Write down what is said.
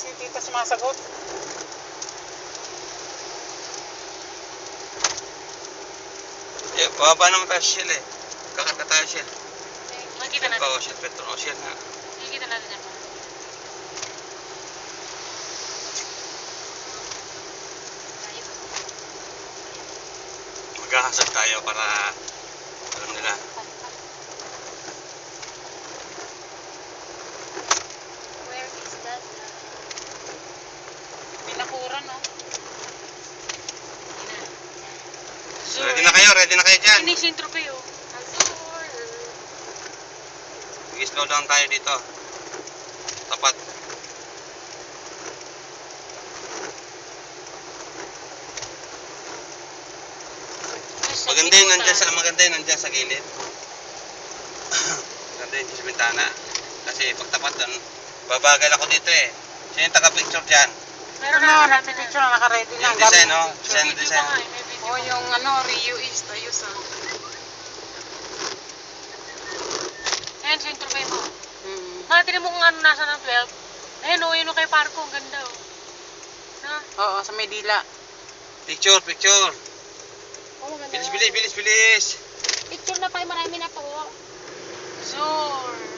si tita sumasagot. Eh, pababa naman tayo sa Shell eh. Kakarga tayo Shell. Makikita natin. Oo, Shell petrol. O, Shell na. Makikita natin yan. Maghahasag tayo para alam nila. Where is that? Pinakuran, no? Ready na kayo? Ready na kayo dyan? Finish intro kayo. Azur. Sige, slow down tayo dito. Tapat. Maganda yun nandyan sa gilid. Maganda yun sa bintana. Kasi pagtapat doon, babagal ako dito eh. Sino yung taga-picture dyan? Meron Ano, na natin picture na naka-ready na. Yung design, no? Design na Video design. pa nga eh, may video. O, yung ano, Rio East, ayos ah. Ayan, sa intro kayo mo. Hmm. Tinan mo kung ano nasa ng 12. Ayan o, yun o kay Parko, ang ganda o. Ha? Oo, sa Maydila. Picture, picture. Oh, maganda. Bilis, bilis, bilis, bilis. Picture na tayo, marami na po. Azur.